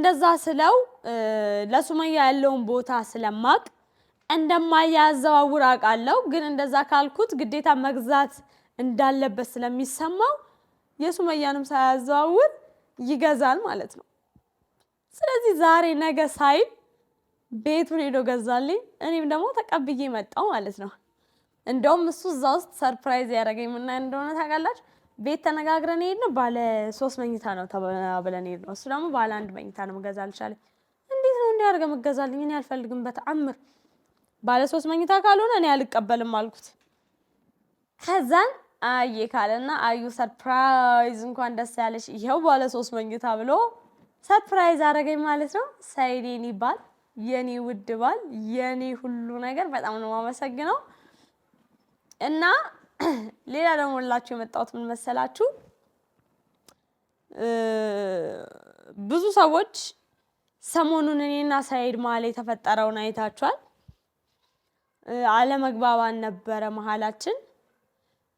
እንደዛ ስለው ለሱመያ ያለውን ቦታ ስለማቅ እንደማያዘዋውር አውቃለሁ። ግን እንደዛ ካልኩት ግዴታ መግዛት እንዳለበት ስለሚሰማው የሱመያንም ሳያዘዋውር ይገዛል ማለት ነው። ስለዚህ ዛሬ ነገ ሳይል ቤቱን ሄዶ ገዛልኝ። እኔም ደግሞ ተቀብዬ መጣሁ ማለት ነው። እንደውም እሱ እዛ ውስጥ ሰርፕራይዝ ያደረገኝ ምን እንደሆነ ታውቃላችሁ? ቤት ተነጋግረን ሄድን። ባለ 3 መኝታ ነው ተብለን ሄድን። እሱ ደግሞ ባለ 1 መኝታ ነው መገዛልሽ አለኝ። እንዴት ነው እንዲህ አድርገህ መገዛልኝ? እኔ አልፈልግም በተአምር ባለ 3 መኝታ ካልሆነ እኔ አልቀበልም አልኩት። ከዛን አየ ካለና አዩ ሰርፕራይዝ እንኳን ደስ ያለሽ ይሄው ባለ 3 መኝታ ብሎ ሰርፕራይዝ አደረገኝ ማለት ነው። ሰይድ የኔ ባል፣ የኔ ውድ ባል፣ የኔ ሁሉ ነገር በጣም ነው የማመሰግነው። እና ሌላ ደግሞ ሁላችሁ የመጣሁት ምን መሰላችሁ? ብዙ ሰዎች ሰሞኑን እኔና ሰይድ መሀል የተፈጠረውን አይታችኋል። አለመግባባን ነበረ መሀላችን።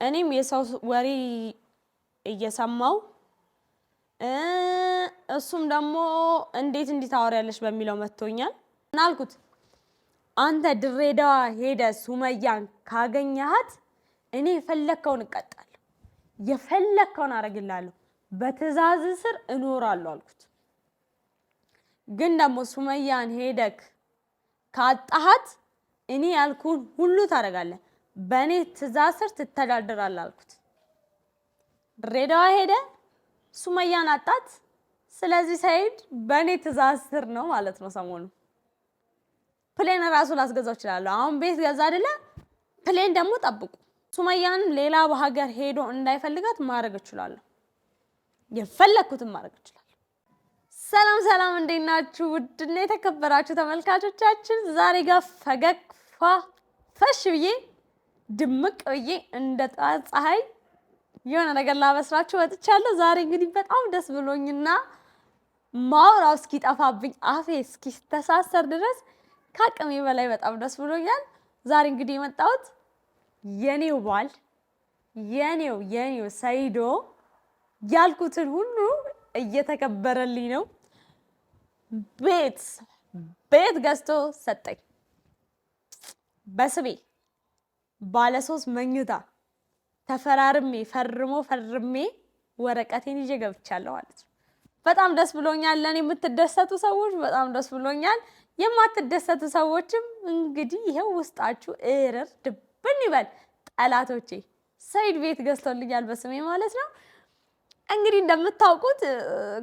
እኔም የሰው ወሬ እየሰማው እሱም ደግሞ እንዴት ታወሪያለሽ በሚለው መጥቶኛል። እና አልኩት አንተ ድሬዳዋ ሄደ ሱመያን ካገኘሃት እኔ የፈለከውን እቀጣለሁ፣ የፈለከውን አረግላለሁ፣ በትዕዛዝ ስር እኖራለሁ አልኩት። ግን ደግሞ ሱመያን ሄደክ ካጣሃት እኔ ያልኩን ሁሉ ታረጋለህ፣ በእኔ ትዕዛዝ ስር ትተዳደራለህ አልኩት። ድሬዳዋ ሄደ ሱመያን አጣት። ስለዚህ ሰይድ በእኔ ትዕዛዝ ስር ነው ማለት ነው። ሰሞኑ ፕሌን ራሱ ላስገዛው እችላለሁ። አሁን ቤት ገዛ አይደለ? ፕሌን ደግሞ ጠብቁ። ሱመያንም ሌላ ሀገር ሄዶ እንዳይፈልጋት ማድረግ እችላለሁ፣ የፈለኩትን ማድረግ እችላለሁ። ሰላም ሰላም፣ እንዴት ናችሁ? ውድና የተከበራችሁ ተመልካቾቻችን ዛሬ ጋር ፈገግፋ ፈሽ ብዬ ድምቅ ብዬ እንደ ፀሐይ የሆነ ነገር ላበስራችሁ ወጥቻለሁ። ዛሬ እንግዲህ በጣም ደስ ብሎኝና ማውራው እስኪጠፋብኝ አፌ እስኪተሳሰር ድረስ ከአቅሜ በላይ በጣም ደስ ብሎኛል። ዛሬ እንግዲህ የመጣሁት የኔው ባል የኔው ሰይዶ ያልኩትን ሁሉ እየተከበረልኝ ነው። ቤት ገዝቶ ሰጠኝ በስሜ ባለ 3 መኝታ ተፈራርሜ ፈርሜ ወረቀቴን ይዤ ገብቻለሁ ማለት ነው። በጣም ደስ ብሎኛል። ለኔ የምትደሰቱ ሰዎች በጣም ደስ ብሎኛል። የማትደሰቱ ሰዎችም እንግዲህ ይሄው ውስጣችሁ እርር ድብን ይበል። ጠላቶቼ ሰይድ ቤት ገዝቶልኛል በስሜ ማለት ነው። እንግዲህ እንደምታውቁት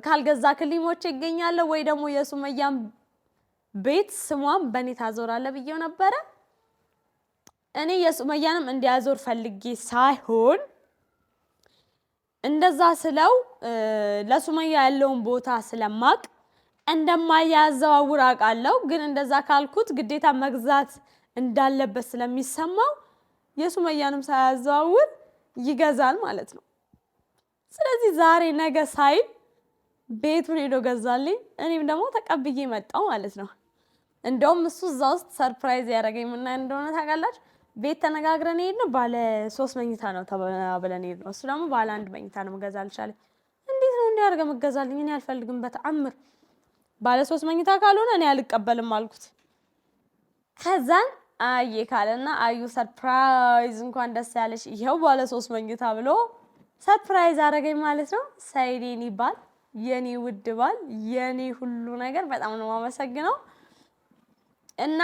ካልገዛ ክሊሞቼ ይገኛል ወይ ደግሞ የሱመያን ቤት ስሟን በኔ ታዞራለ ብዬው ነበረ። እኔ የሱመያንም እንዲያዞር ፈልጌ ሳይሆን እንደዛ ስለው ለሱመያ ያለውን ቦታ ስለማቅ እንደማያዘዋውር አውቃለሁ። ግን እንደዛ ካልኩት ግዴታ መግዛት እንዳለበት ስለሚሰማው የሱመያንም ሳያዘዋውር ይገዛል ማለት ነው። ስለዚህ ዛሬ ነገ ሳይል ቤቱን ሄዶ ገዛልኝ። እኔም ደግሞ ተቀብዬ መጣሁ ማለት ነው። እንደውም እሱ እዛ ውስጥ ሰርፕራይዝ ያደረገኝ ምን እንደሆነ ታውቃላችሁ? ቤት ተነጋግረን ሄድን። ባለ 3 መኝታ ነው ተብለን ሄድን። እሱ ደግሞ ባለ 1 መኝታ ነው መገዛልሽ አለኝ። እንዴት ነው እንዲህ አድርገህ መገዛልኝ? እኔ አልፈልግም በተአምር ባለ 3 መኝታ ካልሆነ እኔ አልቀበልም አልኩት። ከዛን አየ ካለና አዩ ሰርፕራይዝ እንኳን ደስ ያለሽ ይሄው ባለ 3 መኝታ ብሎ ሰርፕራይዝ አደረገኝ ማለት ነው። ሰይድ የኔ ባል፣ የኔ ውድ ባል፣ የኔ ሁሉ ነገር በጣም ነው የማመሰግነው። እና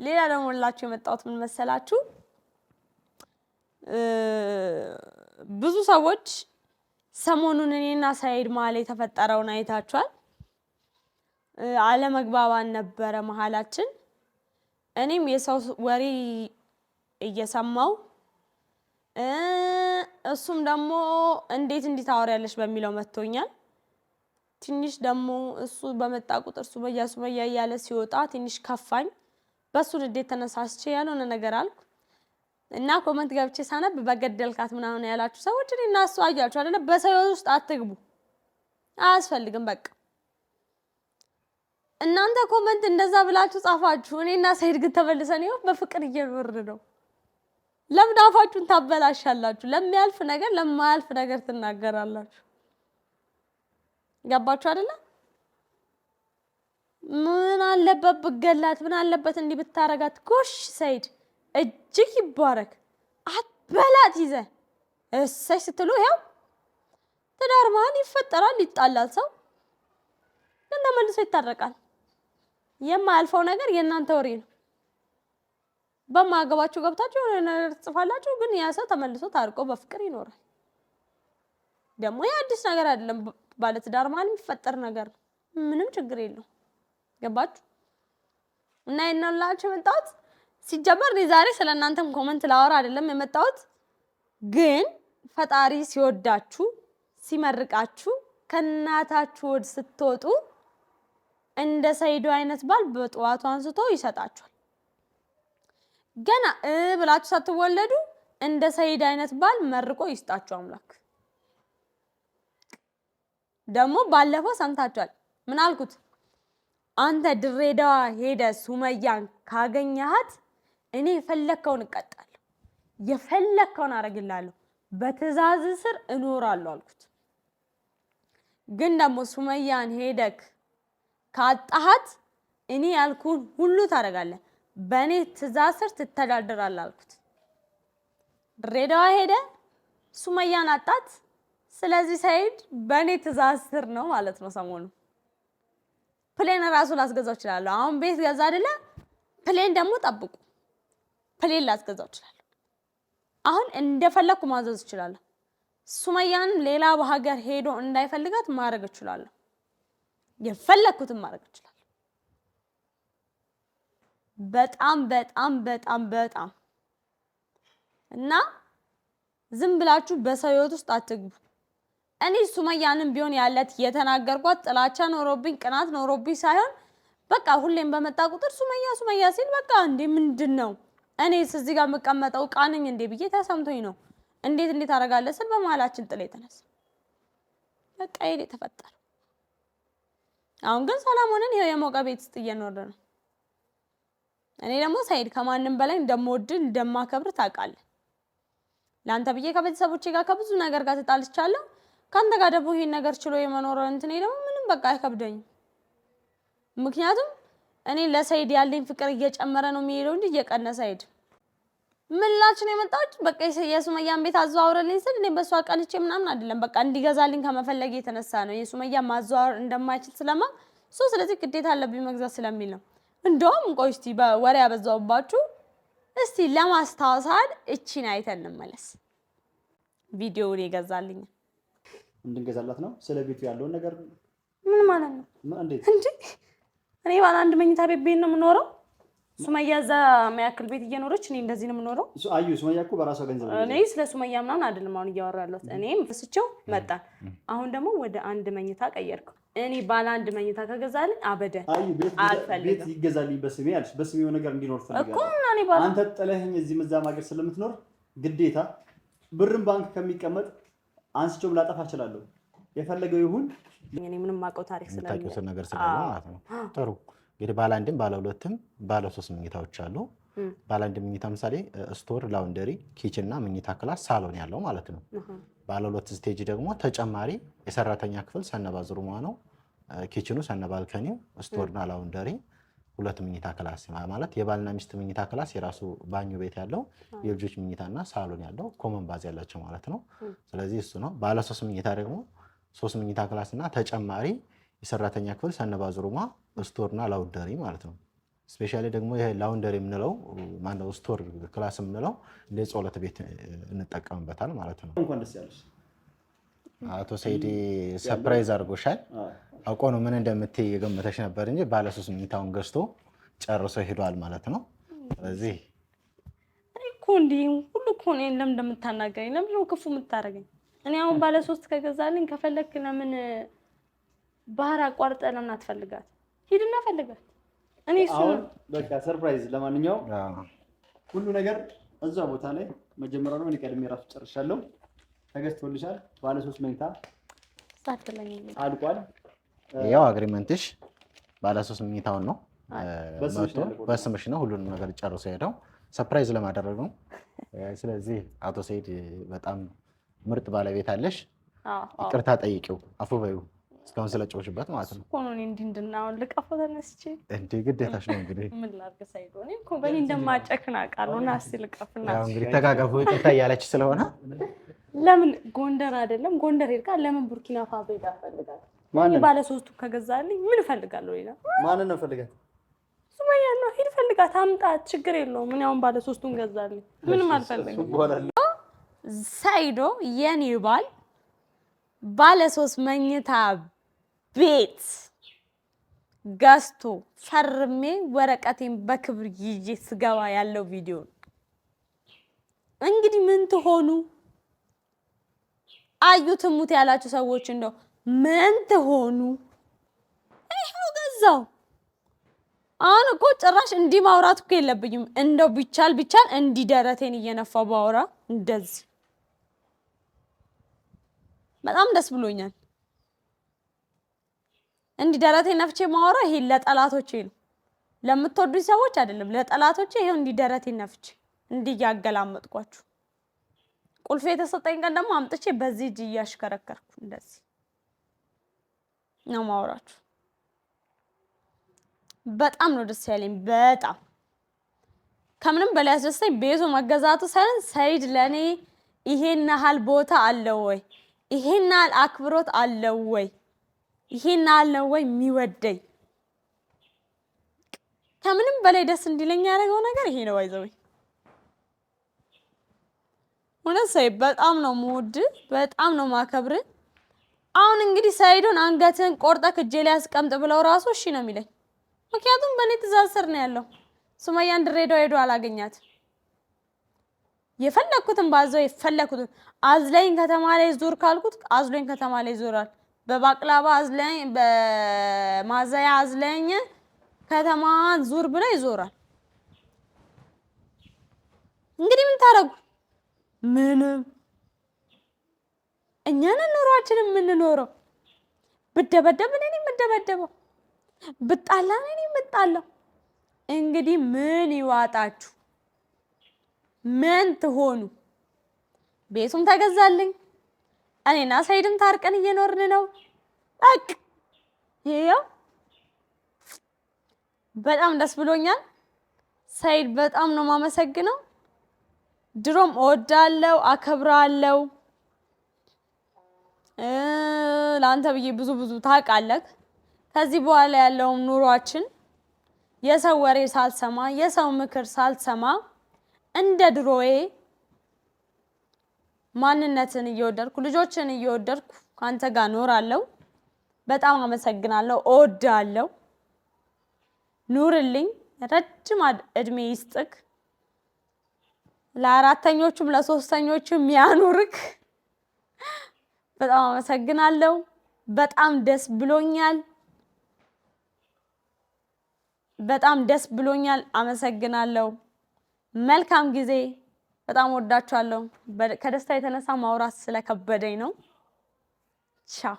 ሌላ ደግሞ ሁላችሁ የመጣሁት ምን መሰላችሁ? ብዙ ሰዎች ሰሞኑን እኔና ሰይድ መሀል የተፈጠረውን አይታችኋል። አለመግባባን ነበረ መሀላችን። እኔም የሰው ወሬ እየሰማው እሱም ደግሞ እንዴት ታወሪያለሽ በሚለው መጥቶኛል። ትንሽ ደግሞ እሱ በመጣ ቁጥር ሱመያ እያለ ሲወጣ ትንሽ ከፋኝ። በሱ ንዴት ተነሳስቼ ያልሆነ ነገር አልኩ እና ኮመንት ገብቼ ሳነብ በገደልካት ምናምን ያላችሁ ሰዎች እኔና እሱ አያችሁ አይደለ? በሰው ውስጥ አትግቡ፣ አያስፈልግም። በቃ እናንተ ኮመንት እንደዛ ብላችሁ ጻፋችሁ። እኔና ሰይድ ግን ተመልሰን ይኸው በፍቅር እየኖርን ነው። ለምን አፋችሁን ታበላሻላችሁ? ለሚያልፍ ነገር ለማያልፍ ነገር ትናገራላችሁ። ገባችሁ አይደለ? ምን አለበት ብገላት ምን አለበት እንዲህ ብታረጋት ጎሽ ሰይድ እጅግ ይባረክ አትበላት ይዘ እሰይ ስትሉ ይሄው ትዳር መሀል ይፈጠራል ይጣላል ሰው እና መልሶ ይታረቃል የማያልፈው ነገር የእናንተ ወሬ ነው በማገባችሁ ገብታችሁ ነገር ጽፋላችሁ ግን ያ ሰው ተመልሶ ታርቆ በፍቅር ይኖራል ደግሞ የአዲስ ነገር አይደለም ባለ ትዳር መሀል የሚፈጠር ነገር ምንም ችግር የለው ገባችሁ እና እናላችሁ የመጣሁት ሲጀመር ዛሬ ስለናንተም ኮሜንት ላወራ አይደለም የመጣሁት ግን ፈጣሪ ሲወዳችሁ ሲመርቃችሁ ከናታችሁ ወድ ስትወጡ እንደ ሰይዶ አይነት ባል በጧቱ አንስቶ ይሰጣችኋል ገና ብላችሁ ሳትወለዱ እንደ ሰይድ አይነት ባል መርቆ ይስጣችሁ አምላክ ደግሞ ባለፈው ሰምታችኋል ምን አልኩት አንተ ድሬዳዋ ሄደ ሱመያን ካገኘሃት እኔ የፈለከውን እቀጣለሁ የፈለከውን አረግላለሁ በትዕዛዝ ስር እኖራለሁ አልኩት ግን ደግሞ ሱመያን ሄደክ ካጣሃት እኔ ያልኩን ሁሉ ታረጋለህ በኔ ትዕዛዝ ስር ትተዳደራለህ አልኩት ድሬዳዋ ሄደ ሱመያን አጣት ስለዚህ ሰይድ በኔ ትዕዛዝ ስር ነው ማለት ነው ሰሞኑ ፕሌን ራሱ ላስገዛው ይችላል አሁን ቤት ገዛ አይደለ ፕሌን ደግሞ ጠብቁ ፕሌን ላስገዛው ይችላል አሁን እንደፈለኩ ማዘዝ ይችላል ሱመያን ሌላ በሀገር ሄዶ እንዳይፈልጋት ማድረግ ይችላል የፈለኩትን ማድረግ ይችላል በጣም እና ዝም ብላችሁ በሰው ህይወት ውስጥ አትግቡ እኔ ሱመያንም ቢሆን ያለት የተናገርኳት ጥላቻ ኖሮብኝ ቅናት ኖሮብኝ ሳይሆን በቃ ሁሌም በመጣ ቁጥር ሱመያ ሲል በቃ እንዴ ምንድነው እኔስ እዚህ ጋር መቀመጠው ቃነኝ እንዴ ብዬ ተሰምቶኝ ነው እንዴት አረጋለህ ስል በመሃላችን ጥለ የተነሳ በቃ ይሄ ተፈጠረ አሁን ግን ሰላም ሆነን ይሄ የሞቀ ቤት ውስጥ እየኖርን ነው እኔ ደግሞ ሰይድ ከማንንም በላይ እንደምወድ እንደማከብር ታውቃለህ ላንተ ብዬ ከቤተሰቦቼ ጋር ከብዙ ነገር ጋር ተጣልቻለሁ ካንተ ጋር ደግሞ ይሄን ነገር ችሎ የመኖር እንትኔ ደግሞ ምንም በቃ አይከብደኝም ምክንያቱም እኔ ለሰይድ ያለኝ ፍቅር እየጨመረ ነው የሚሄደው እንጂ እየቀነሰ አይደል ምላችን የመጣች በቃ የሱመያን ቤት አዘዋውረልኝ ስል እኔ በሷ ቀንቼ ምናምን አይደለም በቃ እንዲገዛልኝ ከመፈለግ የተነሳ ነው የሱመያ ማዘዋወር እንደማይችል ስለማ ስለዚህ ግዴታ አለብኝ መግዛት ስለሚል ነው እንደውም ቆይ እስቲ በወሬ ያበዛውባችሁ እስቲ ለማስታወሳት እቺን አይተን እንመለስ ቪዲዮውን ይገዛልኝ እንድንገዛላት ነው ስለ ቤቱ ያለውን ነገር ምን ማለት ነው እንዴት እኔ ባለ አንድ መኝታ ቤት ነው የምኖረው ሱመያ እዛ ማያክል ቤት እየኖረች እኔ እንደዚህ ነው የምኖረው ሱመያ እኮ በራሷ ገንዘብ ነው እኔ ስለ ሱመያ ምናምን አይደለም አሁን እያወራለሁት እኔም ፍስቸው መጣን አሁን ደግሞ ወደ አንድ መኝታ ቀየርኩ እኔ ባለ አንድ መኝታ ከገዛልኝ አበደ ቤት ይገዛልኝ በስሜ አልሽ በስሜ የሆነ ነገር እንዲኖር ፈልጋለሁ አንተ ጥለኸኝ እዚህ መዛም ሀገር ስለምትኖር ግዴታ ብርም ባንክ ከሚቀመጥ አንስቼው ላጠፋ እችላለሁ የፈለገው ይሁን እኔ ምንም ማቀው ታሪክ ስለምታውቂው ነገር ስለሆነ ማለት ነው ጥሩ እንግዲህ ባለ አንድም ባለ ሁለትም ባለ ሶስት መኝታዎች አሉ ባለ አንድ መኝታ ምሳሌ ስቶር ላውንደሪ ኪችን እና መኝታ ክላስ ሳሎን ያለው ማለት ነው ባለ ሁለት ስቴጅ ደግሞ ተጨማሪ የሰራተኛ ክፍል ሰነባዝሩማ ነው ኪችኑ ሰነባልከኒው ስቶርና ላውንደሪ ሁለት መኝታ ክላስ ማለት የባልና ሚስት መኝታ ክላስ የራሱ ባኞ ቤት ያለው የልጆች መኝታና ሳሎን ያለው ኮመን ባዝ ያላቸው ማለት ነው ስለዚህ እሱ ነው ባለ ሶስት መኝታ ደግሞ ሶስት መኝታ ክላስና ተጨማሪ የሰራተኛ ክፍል ሰነባዝሩማ ስቶርና ላውንደሪ ማለት ነው ስፔሻሊ ደግሞ ይሄ ላውንደሪ የምንለው ማነው ስቶር ክላስ የምንለው እንደ ጸሎት ቤት እንጠቀምበታል ማለት ነው እንኳን ደስ ያለሽ አቶ ሰይድ ሰርፕራይዝ አድርጎሻል አውቆ ነው ምን እንደምትይ የገመተሽ ነበር እንጂ ባለ ሶስት መኝታውን ገዝቶ ጨርሶ ሄዷል ማለት ነው ስለዚህ እኮ እንዴ ሁሉ እኮ ነው ለምን እንደምታናገረኝ ለምን ነው ክፉ የምታረገኝ እኔ አሁን ባለ ሶስት ከገዛልኝ ከፈለክ ለምን ባህር አቋርጠ ለምን አትፈልጋት ሂድና ፈልጋት እኔ እሱ በቃ ሰርፕራይዝ ለማንኛውም ሁሉ ነገር እዛ ቦታ ላይ መጀመሪያ ነው እኔ ቀድሜ ራሱ ጨርሻለሁ ተገዝቶልሻል ባለ ሶስት መኝታ ሳትለኝ አልቋል ያው አግሪመንትሽ ባለ ሶስት መኝታውን ነው በስምሽ ነው ሁሉንም ነገር ጨርሶ ሄደው ሰርፕራይዝ ለማድረግ ነው ስለዚህ አቶ ሰይድ በጣም ምርጥ ባለቤት አለሽ ይቅርታ ጠይቂው አፉ በዩ እስካሁን ስለጮሽበት ማለት ነው እኮ ነው። እኔ እንድናውን ልቀፈው ተነስቼ እንዴ ግዴታሽ ነው እንግዲህ ምን ላድርግ ሳይዶ እኔ እኮ በእኔ እንደማጨክን አውቃለሁ። እና እስኪ ልቀፍና ያው እንግዲህ ተጋጋፉ ይቅርታ እያለች ስለሆነ ለምን ጎንደር አይደለም ጎንደር ሄድካ ለምን ቡርኪና ፋሶ ሄዳ ፈልጋለሁ ማን ባለ ሶስቱ ከገዛልኝ ምን ፈልጋለሁ ሌላ ማን ነው ፈልጋት ሱመያ ነው ሄድ ፈልጋት አምጣት ችግር የለውም ምን ያውን ባለ ሶስቱን ገዛልኝ ምንም አልፈልግም ሳይዶ የኔ ባለ 3 መኝታ ቤት ገዝቶ ፈርሜ ወረቀቴን በክብር ይዤ ስገባ ያለው ቪዲዮ እንግዲህ ምን ትሆኑ አዩት ሙት ያላችሁ ሰዎች እንደው ምን ትሆኑ ይሄው ገዛው አሁን እኮ ጭራሽ እንዲህ ማውራት እኮ የለብኝም እንደው ቢቻል እንዲህ ደረቴን እየነፋው ባወራ እንደዚህ በጣም ደስ ብሎኛል እንዲህ ደረቴን ነፍቼ ማወራ ይሄ ለጠላቶቼ ነው ለምትወዱኝ ሰዎች አይደለም ለጠላቶቼ ይሄው እንዲህ ደረቴን ነፍቼ እንዲህ ያገላመጥኳችሁ ቁልፍ የተሰጠኝ ቀን ደግሞ አምጥቼ በዚህ እጅ እያሽከረከርኩ እንደዚህ ነው ማውራችሁ በጣም ነው ደስ ያለኝ በጣም ከምንም በላይ አስደስተኝ ቤቱ መገዛቱ ሳይሆን ሰይድ ለኔ ይሄን ያህል ቦታ አለው ወይ ይሄን ያህል አክብሮት አለው ወይ ይሄን ያህል ነው ወይ የሚወደኝ ከምንም በላይ ደስ እንዲለኝ ያደረገው ነገር ይሄ ነው ባይዘው ሰይድ በጣም ነው የምወድ በጣም ነው ማከብር አሁን እንግዲህ ሰይዶን አንገትን ቆርጠክ እጄ ላይ አስቀምጥ ብለው ራሱ እሺ ነው የሚለኝ ምክንያቱም በኔ ትእዛዝ ስር ነው ያለው ሱመያን ድሬዳዋ ሄዶ አላገኛት የፈለኩትን ባዘው የፈለኩትን አዝለኝ ከተማ ላይ ዙር ካልኩት አዝለኝ ከተማ ላይ ዞራል በባቅላባ አዝለኝ በማዛያ አዝለኝ ከተማን ዙር ብለ ይዞራል እንግዲህ ምን ታረጉ ምንም እኛን ኑሯችንን የምንኖረው ብደበደብ እኔ የምደበደበው ብጣላ እኔ የምጣላው እንግዲህ ምን ይዋጣችሁ ምን ትሆኑ ቤቱም ተገዛልኝ እኔና ሰይድም ታርቀን እየኖርን ነው አቅ ይሄው በጣም ደስ ብሎኛል ሰይድ በጣም ነው ማመሰግነው ድሮም እወዳለሁ አከብራለሁ ላንተ ብዬ ብዙ ታውቃለህ ከዚህ በኋላ ያለው ኑሯችን የሰው ወሬ ሳልሰማ የሰው ምክር ሳልሰማ እንደ ድሮዬ ማንነትን እየወደድኩ ልጆችን እየወደድኩ ካንተ ጋር ኖራለሁ በጣም አመሰግናለሁ እወዳለሁ ኑርልኝ ረጅም እድሜ ይስጥክ ለአራተኞቹም ለሶስተኞቹም ያኑርክ በጣም አመሰግናለሁ በጣም ደስ ብሎኛል አመሰግናለሁ መልካም ጊዜ በጣም ወዳችኋለሁ ከደስታ የተነሳ ማውራት ስለከበደኝ ነው ቻው